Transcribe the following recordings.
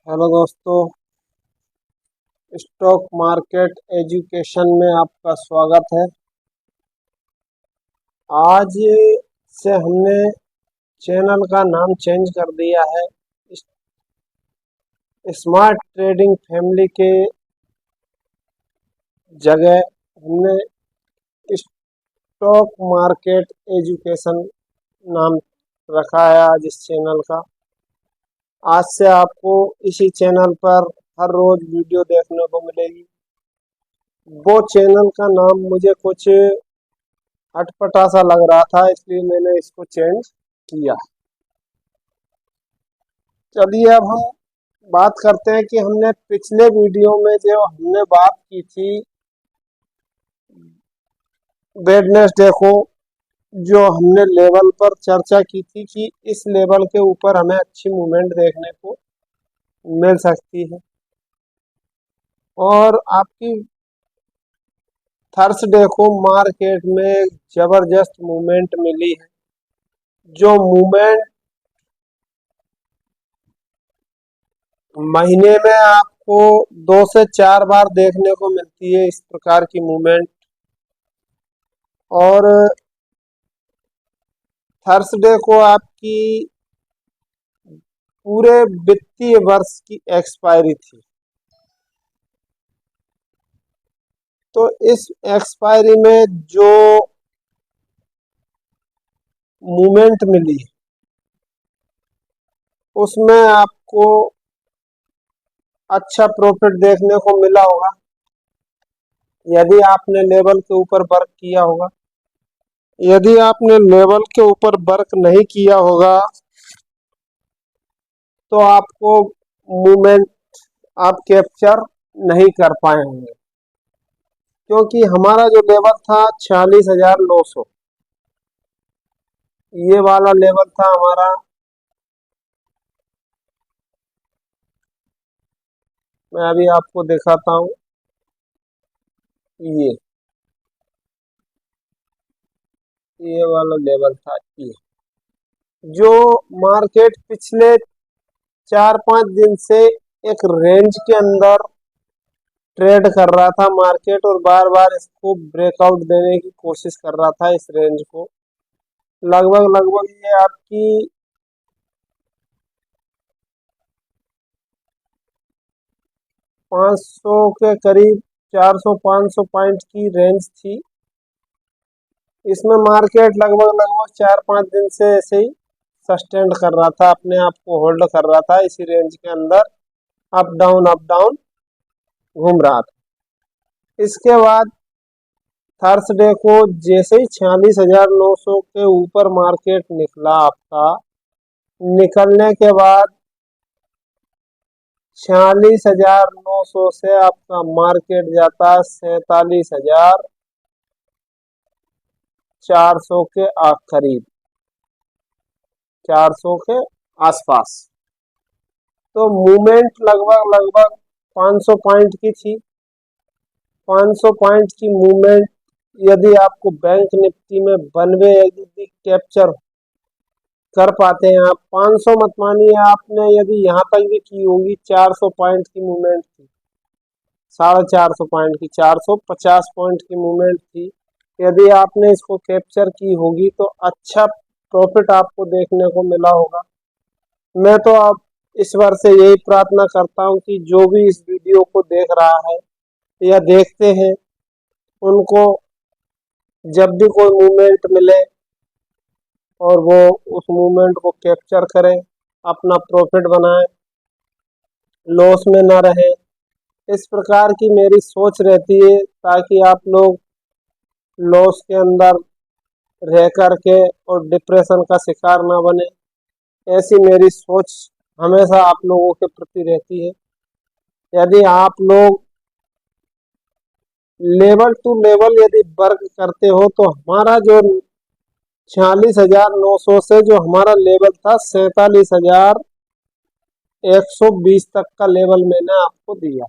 Hello दोस्तों, stock market education में आपका स्वागत है। आज से हमने चैनल का नाम चेंज कर दिया है। स्मार्ट ट्रेडिंग फैमिली के जगह हमने स्टॉक मार्केट एजुकेशन नाम रखा है आज इस चैनल का। आज से आपको इसी चैनल पर हर रोज वीडियो देखने को मिलेगी। वो चैनल का नाम मुझे कुछ अटपटा सा लग रहा था, इसलिए मैंने इसको चेंज किया। चलिए अब हम बात करते हैं कि हमने पिछले वीडियो में जो हमने बात की थी वेडनेसडे को, जो हमने लेवल पर चर्चा की थी कि इस लेवल के ऊपर हमें अच्छी मूवमेंट देखने को मिल सकती है, और आपकी थर्सडे को मार्केट में जबरदस्त मूवमेंट मिली है। जो मूवमेंट महीने में आपको 2 से 4 बार देखने को मिलती है, इस प्रकार की मूवमेंट। और थर्सडे को आपकी पूरे वित्तीय वर्ष की एक्सपायरी थी, तो इस एक्सपायरी में जो मूवमेंट मिली उसमें आपको अच्छा प्रॉफिट देखने को मिला होगा यदि आपने लेवल के ऊपर वर्क किया होगा। यदि आपने लेवल के ऊपर वर्क नहीं किया होगा तो आपको मूवमेंट आप कैप्चर नहीं कर पाए होंगे, क्योंकि हमारा जो लेवल था 46,900, ये वाला लेवल था हमारा। मैं अभी आपको दिखाता हूँ, ये वाला लेवल था। ये जो मार्केट पिछले 4-5 दिन से एक रेंज के अंदर ट्रेड कर रहा था मार्केट, और बार बार इसको ब्रेकआउट देने की कोशिश कर रहा था इस रेंज को। लगभग लगभग ये आपकी 500 के करीब 400-500 पॉइंट की रेंज थी। इसमें मार्केट लगभग लगभग 4-5 दिन से ऐसे ही सस्टेंड कर रहा था, अपने आप को होल्ड कर रहा था इसी रेंज के अंदर, अप डाउन घूम रहा था। इसके बाद थर्सडे को जैसे ही 46,900 के ऊपर मार्केट निकला आपका, निकलने के बाद 46,900 से आपका मार्केट जाता 47,400 के करीब, 400 के आसपास। तो मूवमेंट लगभग लगभग 500 पॉइंट की थी। 500 पॉइंट की मूवमेंट यदि आपको बैंक निफ्टी में 92 यदि कैप्चर कर पाते हैं आप, 500 मत मानिए, आपने यदि यहाँ तक भी की होगी, 400 पॉइंट की मूवमेंट थी, 450 पॉइंट की, 450 पॉइंट की मूवमेंट थी, यदि आपने इसको कैप्चर की होगी तो अच्छा प्रॉफिट आपको देखने को मिला होगा। मैं तो आप ईश्वर से यही प्रार्थना करता हूँ कि जो भी इस वीडियो को देख रहा है या देखते हैं, उनको जब भी कोई मूवमेंट मिले और वो उस मूवमेंट को कैप्चर करें, अपना प्रॉफिट बनाएं, लॉस में ना रहे। इस प्रकार की मेरी सोच रहती है, ताकि आप लोग लॉस के अंदर रह करके और डिप्रेशन का शिकार ना बने। ऐसी मेरी सोच हमेशा आप लोगों के प्रति रहती है। यदि आप लोग लेवल टू लेवल यदि वर्क करते हो तो हमारा जो 46,900 से जो हमारा लेवल था 47,120 तक का लेवल मैंने आपको दिया।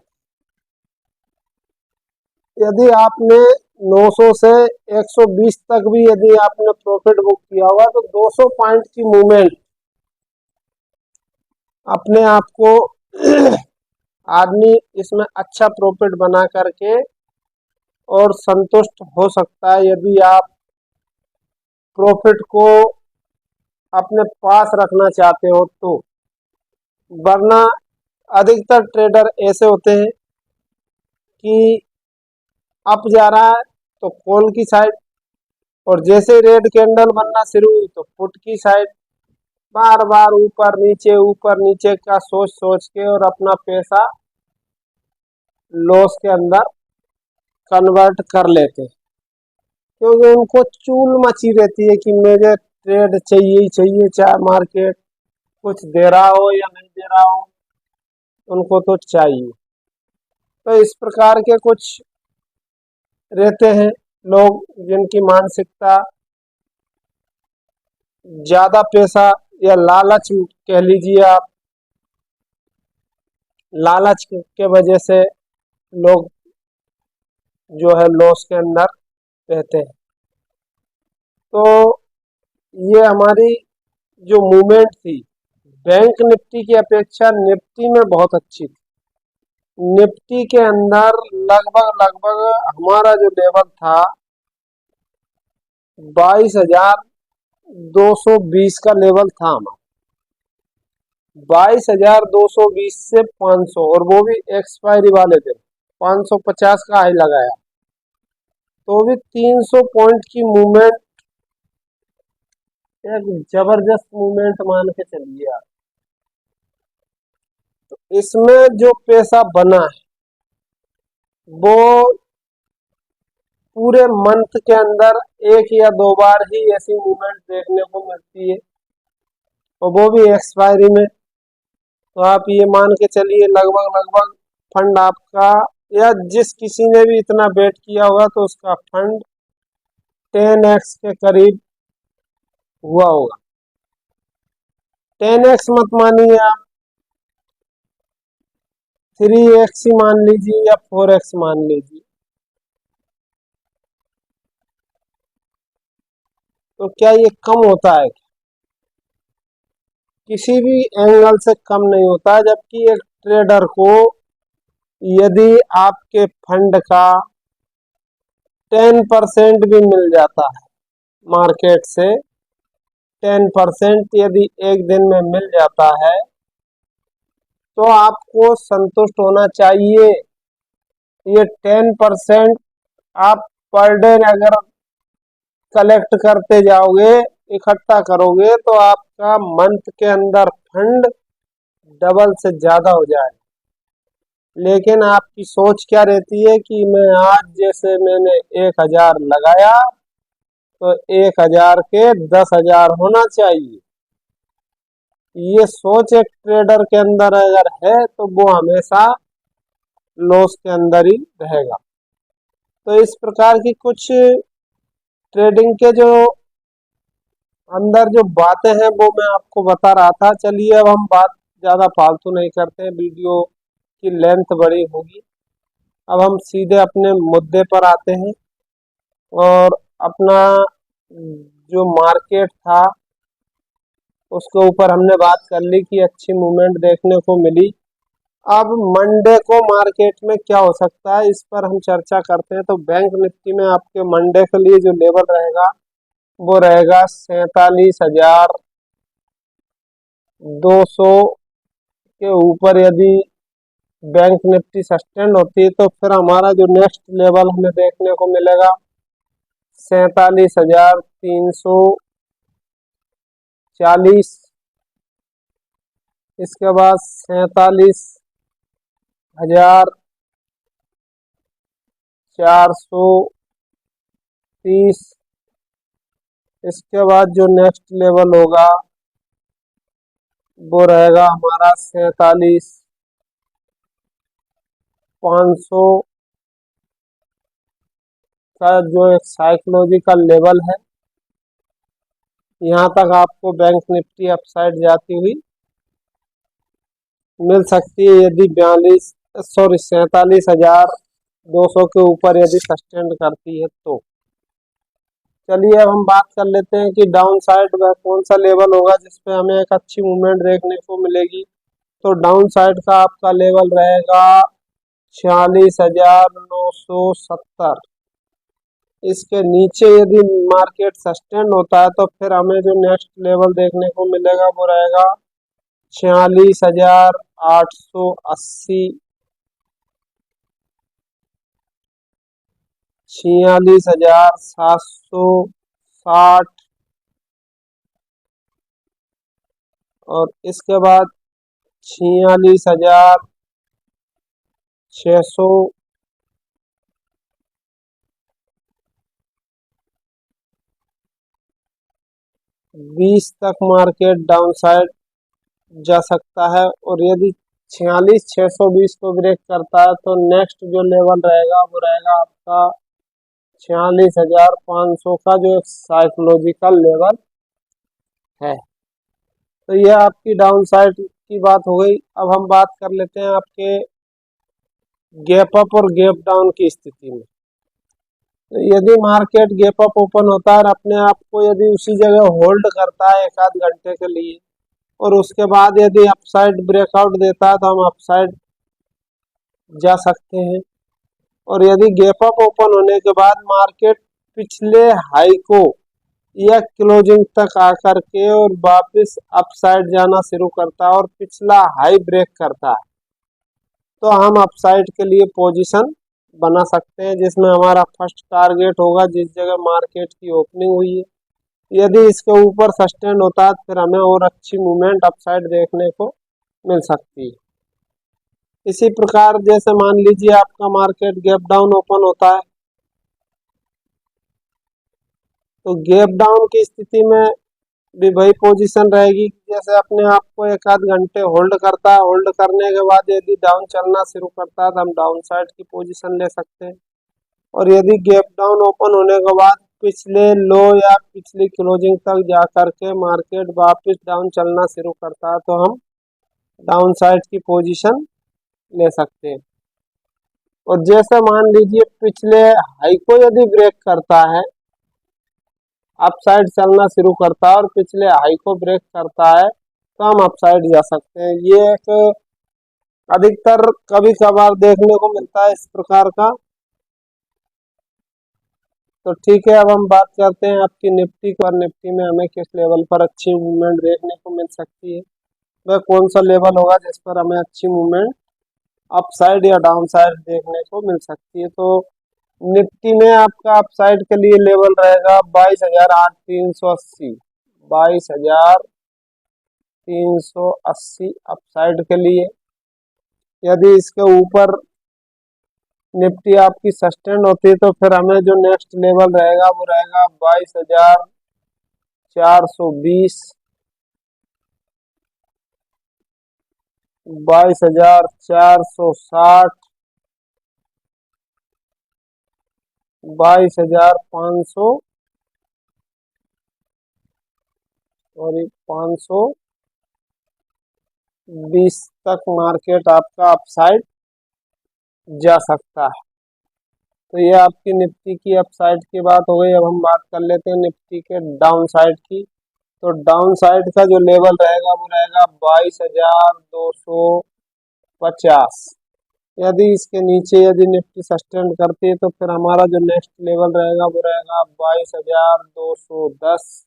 यदि आपने 900 से 120 तक भी यदि आपने प्रॉफिट बुक किया होगा तो 200 पॉइंट की मूवमेंट अपने आप को आदमी इसमें अच्छा प्रॉफिट बना करके और संतुष्ट हो सकता है यदि आप प्रॉफिट को अपने पास रखना चाहते हो तो। वरना अधिकतर ट्रेडर ऐसे होते हैं कि अप जा रहा है तो कॉल की साइड, और जैसे रेड कैंडल बनना शुरू हुई तो पुट की साइड, बार बार ऊपर नीचे का सोच सोच के और अपना पैसा लॉस के अंदर कन्वर्ट कर लेते हैं, क्योंकि उनको चूल मची रहती है कि मुझे ट्रेड चाहिए ही चाहिए, चाहे मार्केट कुछ दे रहा हो या नहीं दे रहा हो, उनको तो चाहिए। तो इस प्रकार के कुछ रहते हैं लोग जिनकी मानसिकता ज्यादा पैसा या लालच कह लीजिए आप, लालच के वजह से लोग जो है लॉस के अंदर रहते हैं। तो ये हमारी जो मूवमेंट थी बैंक निफ्टी की अपेक्षा निफ्टी में बहुत अच्छी थी। निफ्टी के अंदर लगभग लगभग हमारा जो लेवल था 22,220 का लेवल था हमारा, 22,220 से 500, और वो भी एक्सपायरी वाले दिन 550 का हाई लगाया, तो भी 300 पॉइंट की मूवमेंट, एक जबरदस्त मूवमेंट मान के चलिए आप। तो इसमें जो पैसा बना है वो पूरे मंथ के अंदर एक या दो बार ही ऐसी मूवमेंट देखने को मिलती है, और वो भी एक्सपायरी में। तो आप ये मान के चलिए लगभग लगभग फंड आपका, या जिस किसी ने भी इतना बेट किया होगा तो उसका फंड 10x के करीब हुआ होगा। 10x मत मानिए आप, 3x ही मान लीजिए या 4x मान लीजिए। तो क्या ये कम होता है? किसी भी एंगल से कम नहीं होता, जबकि एक ट्रेडर को यदि आपके फंड का 10% भी मिल जाता है, मार्केट से 10% यदि एक दिन में मिल जाता है, तो आपको संतुष्ट होना चाहिए। ये 10% आप पर डे अगर कलेक्ट करते जाओगे, इकट्ठा करोगे, तो आपका मंथ के अंदर फंड डबल से ज्यादा हो जाएगा। लेकिन आपकी सोच क्या रहती है कि मैं आज जैसे मैंने 1,000 लगाया तो 1,000 के 10,000 होना चाहिए। ये सोच एक ट्रेडर के अंदर अगर है तो वो हमेशा लॉस के अंदर ही रहेगा। तो इस प्रकार की कुछ ट्रेडिंग के जो अंदर जो बातें हैं वो मैं आपको बता रहा था। चलिए अब हम बात ज़्यादा फालतू नहीं करते हैं, वीडियो की लेंथ बड़ी होगी। अब हम सीधे अपने मुद्दे पर आते हैं, और अपना जो मार्केट था उसके ऊपर हमने बात कर ली कि अच्छी मूवमेंट देखने को मिली। अब मंडे को मार्केट में क्या हो सकता है इस पर हम चर्चा करते हैं। तो बैंक निफ्टी में आपके मंडे के लिए जो लेवल रहेगा वो रहेगा 47,200 के ऊपर। यदि बैंक निफ्टी सस्टेन होती है तो फिर हमारा जो नेक्स्ट लेवल हमें देखने को मिलेगा 47,340, इसके बाद 47,430, इसके बाद जो नेक्स्ट लेवल होगा वो रहेगा हमारा 47,500 का जो एक साइकोलॉजिकल लेवल है। यहाँ तक आपको बैंक निफ्टी अपसाइड जाती हुई मिल सकती है यदि 47,200 के ऊपर यदि सस्टेन करती है तो। चलिए अब हम बात कर लेते हैं कि डाउन साइड वह कौन सा लेवल होगा जिसपे हमें एक अच्छी मूवमेंट देखने को मिलेगी। तो डाउन साइड का आपका लेवल रहेगा 46,970। इसके नीचे यदि मार्केट सस्टेन होता है तो फिर हमें जो नेक्स्ट लेवल देखने को मिलेगा वो रहेगा 46,880, 46,760 और इसके बाद 46,600, 20 तक मार्केट डाउन साइड जा सकता है। और यदि 46,620 को ब्रेक करता है तो नेक्स्ट जो लेवल रहेगा वो रहेगा आपका 46,500 का, जो एक साइकोलॉजिकल लेवल है। तो यह आपकी डाउन साइड की बात हो गई। अब हम बात कर लेते हैं आपके गैप अप और गैप डाउन की स्थिति में। तो यदि मार्केट गैप अप ओपन होता है और अपने आप को यदि उसी जगह होल्ड करता है एक आध घंटे के लिए और उसके बाद यदि अपसाइड ब्रेकआउट देता है तो हम अपसाइड जा सकते हैं। और यदि गैप अप ओपन होने के बाद मार्केट पिछले हाई को या क्लोजिंग तक आकर के और वापस अपसाइड जाना शुरू करता है और पिछला हाई ब्रेक करता है तो हम अपसाइड के लिए पोजीशन बना सकते हैं, जिसमें हमारा फर्स्ट टारगेट होगा जिस जगह मार्केट की ओपनिंग हुई है। यदि इसके ऊपर सस्टेन होता है फिर हमें और अच्छी मूवमेंट अपसाइड देखने को मिल सकती है। इसी प्रकार जैसे मान लीजिए आपका मार्केट गैप डाउन ओपन होता है तो गैप डाउन की स्थिति में भी वही पोजीशन रहेगी। जैसे अपने आप को एक आध घंटे होल्ड करता है, होल्ड करने के बाद यदि डाउन चलना शुरू करता है तो हम डाउन साइड की पोजीशन ले सकते हैं। और यदि गैप डाउन ओपन होने के बाद पिछले लो या पिछली क्लोजिंग तक जा करके मार्केट वापस डाउन चलना शुरू करता है तो हम डाउन साइड की पोजीशन ले सकते हैं। और जैसे मान लीजिए पिछले हाई को यदि ब्रेक करता है, अपसाइड चलना शुरू करता है और पिछले हाई को ब्रेक करता है तो हम अपसाइड जा सकते हैं। ये एक अधिकतर कभी कभार देखने को मिलता है इस प्रकार का। तो ठीक है, अब हम बात करते हैं आपकी निफ्टी पर। निफ्टी में हमें किस लेवल पर अच्छी मूवमेंट देखने को मिल सकती है, वह कौन सा लेवल होगा जिस पर हमें अच्छी मूवमेंट अपसाइड या डाउन साइड देखने को मिल सकती है। तो निफ्टी में आपका अपसाइड के लिए लेवल रहेगा 22,380, 22,380 अपसाइड के लिए। यदि इसके ऊपर निफ्टी आपकी सस्टेन होती है तो फिर हमें जो नेक्स्ट लेवल रहेगा वो रहेगा 22,420, 22,460, 22,500 और 520 तक मार्केट आपका अपसाइड जा सकता है। तो ये आपकी निफ्टी की अपसाइड की बात हो गई। अब हम बात कर लेते हैं निफ्टी के डाउन साइड की। तो डाउन साइड का जो लेवल रहेगा वो रहेगा 22,250। यदि इसके नीचे यदि निफ्टी सस्टेन करती है तो फिर हमारा जो नेक्स्ट लेवल रहेगा वो रहेगा 22,210,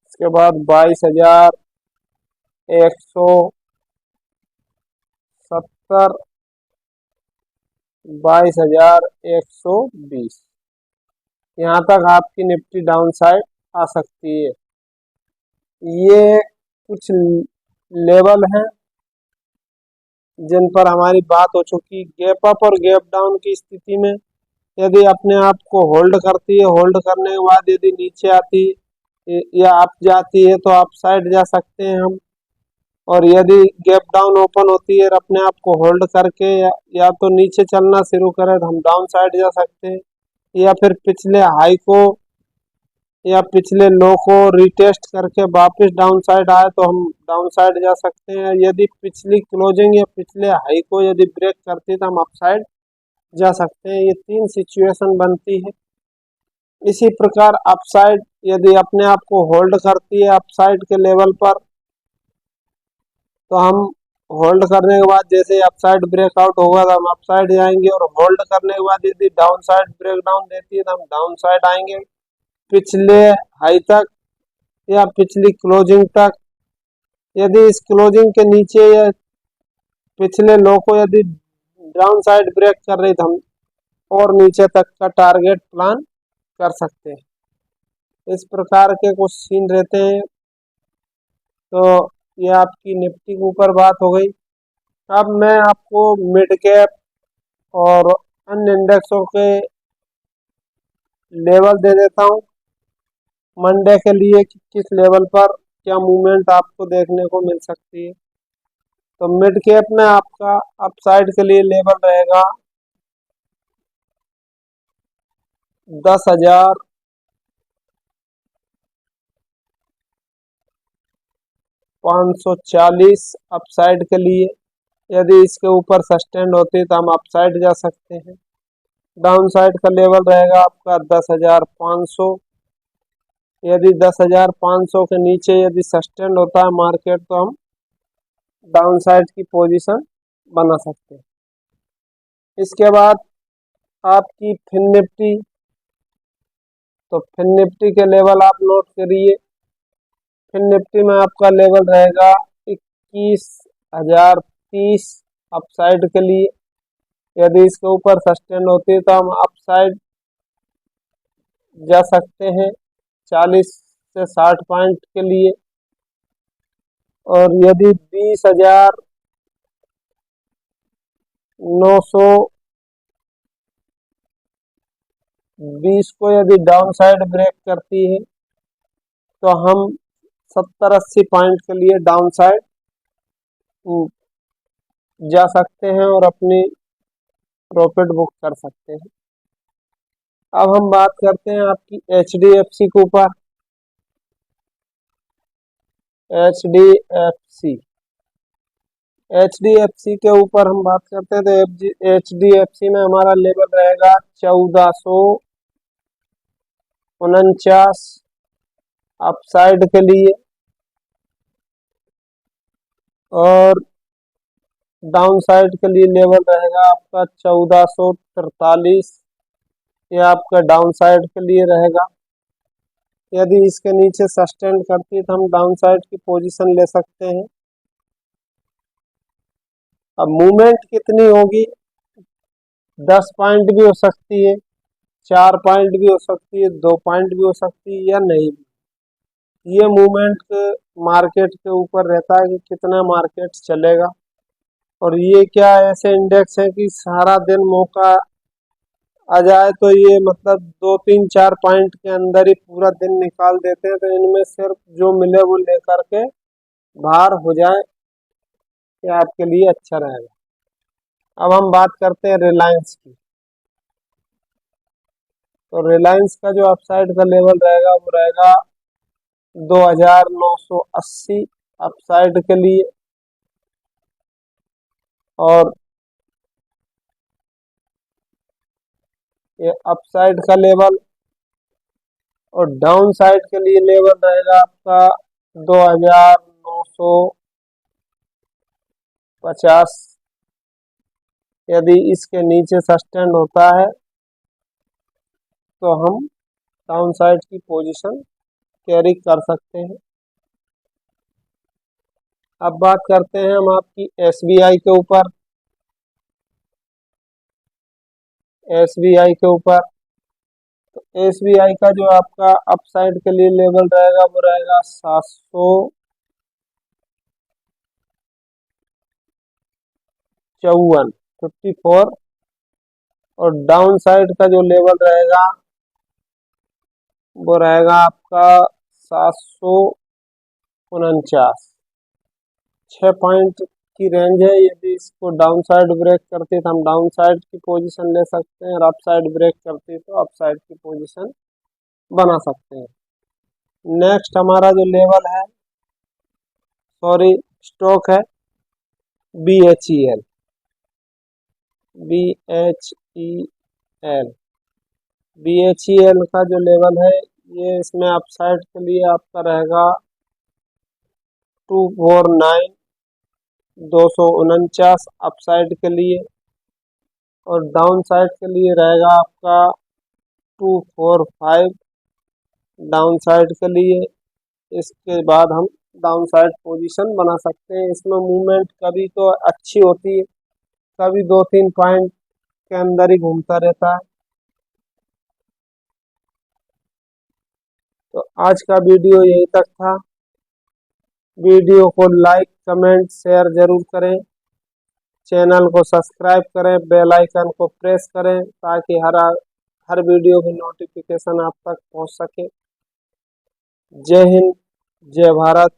इसके बाद 22,170, 22,120। यहाँ तक आपकी निफ्टी डाउन साइड आ सकती है। ये कुछ लेवल हैं जिन पर हमारी बात हो चुकी। गैप अप और गैप डाउन की स्थिति में यदि अपने आप को होल्ड करती है, होल्ड करने के बाद यदि नीचे आती या अप जाती है तो अप साइड जा सकते हैं हम। और यदि गैप डाउन ओपन होती है और अपने आप को होल्ड करके या तो नीचे चलना शुरू करे तो हम डाउन साइड जा सकते हैं, या फिर पिछले हाई को या पिछले लो को रिटेस्ट करके वापस डाउन साइड आए तो हम डाउन साइड जा सकते हैं। यदि पिछली क्लोजिंग या पिछले हाई को यदि ब्रेक करती है तो हम अप साइड जा सकते हैं। ये तीन सिचुएशन बनती है। इसी प्रकार अपसाइड यदि अपने आप को होल्ड करती है अपसाइड के लेवल पर तो हम होल्ड करने के बाद जैसे अपसाइड ब्रेकआउट होगा तो हम अपसाइड जाएंगे, और होल्ड करने के बाद यदि डाउन साइड ब्रेकडाउन देती है तो हम डाउन साइड आएंगे पिछले हाई तक या पिछली क्लोजिंग तक। यदि इस क्लोजिंग के नीचे या पिछले लो को यदि डाउन साइड ब्रेक कर रही तो हम और नीचे तक का टारगेट प्लान कर सकते हैं। इस प्रकार के कुछ सीन रहते हैं। तो ये आपकी निफ्टी के ऊपर बात हो गई। अब मैं आपको मिड कैप और अन्य इंडेक्सों के लेवल दे देता हूँ मंडे के लिए कि किस लेवल पर क्या मूवमेंट आपको देखने को मिल सकती है। तो मिड कैप में आपका अपसाइड के लिए लेवल रहेगा 10,540 अपसाइड के लिए। यदि इसके ऊपर सस्टेंड होती है तो हम अपसाइड जा सकते हैं। डाउन साइड का लेवल रहेगा आपका 10,500। यदि 10,500 के नीचे यदि सस्टेंड होता है मार्केट तो हम डाउन साइड की पोजीशन बना सकते हैं। इसके बाद आपकी फिन निफ्टी, तो फिन निफ्टी के लेवल आप नोट करिए। फिन निफ्टी में आपका लेवल रहेगा 21,030 अपसाइड के लिए। यदि इसके ऊपर सस्टेन होती है तो हम अपसाइड जा सकते हैं 40 से 60 पॉइंट के लिए। और यदि 20,920 को यदि डाउन साइड ब्रेक करती है तो हम 70-80 पॉइंट के लिए डाउन साइड जा सकते हैं और अपनी प्रॉफिट बुक कर सकते हैं। अब हम बात करते हैं आपकी HDFC के ऊपर। HDFC के ऊपर हम बात करते हैं तो HDFC में हमारा लेवल रहेगा 1449 अपसाइड के लिए। और डाउन साइड के लिए लेवल रहेगा आपका 1443, ये आपका डाउन साइड के लिए रहेगा। यदि इसके नीचे सस्टेन करती है तो हम डाउन साइड की पोजीशन ले सकते हैं। अब मूवमेंट कितनी होगी, 10 पॉइंट भी हो सकती है, 4 पॉइंट भी हो सकती है, 2 पॉइंट भी हो सकती है या नहीं भी। ये मूवमेंट मार्केट के ऊपर रहता है कि कितना मार्केट चलेगा। और ये क्या ऐसे इंडेक्स है कि सारा दिन मौका आ जाए तो ये मतलब 2-3-4 पॉइंट के अंदर ही पूरा दिन निकाल देते हैं। तो इनमें सिर्फ जो मिले वो लेकर के बाहर हो जाए, ये आपके लिए अच्छा रहेगा। अब हम बात करते हैं रिलायंस की। तो रिलायंस का जो अपसाइड का लेवल रहेगा वो रहेगा 2,980 अपसाइड के लिए। और ये अपसाइड का लेवल, और डाउन साइड के लिए लेवल रहेगा आपका 2,950। यदि इसके नीचे सस्टेन होता है तो हम डाउन साइड की पोजीशन कैरी कर सकते हैं। अब बात करते हैं हम आपकी SBI के ऊपर। SBI के ऊपर, तो SBI का जो आपका अपसाइड के लिए लेवल रहेगा वो रहेगा 754। और डाउन साइड का जो लेवल रहेगा वो रहेगा आपका 749। 6 पॉइंट की रेंज है। यदि इसको डाउन साइड ब्रेक करती है तो हम डाउन साइड की पोजीशन ले सकते हैं, और अप साइड ब्रेक करती है तो अप साइड की पोजीशन बना सकते हैं। नेक्स्ट हमारा जो लेवल है, सॉरी स्टॉक है BHEL। BHEL का जो लेवल है ये इसमें अपसाइड के लिए आपका रहेगा 249। 249 अप साइड के लिए, और डाउन साइड के लिए रहेगा आपका 245 डाउन साइड के लिए। इसके बाद हम डाउन साइड पोजीशन बना सकते हैं। इसमें मूवमेंट कभी तो अच्छी होती है, कभी 2-3 पॉइंट के अंदर ही घूमता रहता है। तो आज का वीडियो यही तक था। वीडियो को लाइक कमेंट शेयर जरूर करें, चैनल को सब्सक्राइब करें, बेल आइकन को प्रेस करें ताकि हर वीडियो की नोटिफिकेशन आप तक पहुंच सके। जय हिंद, जय भारत।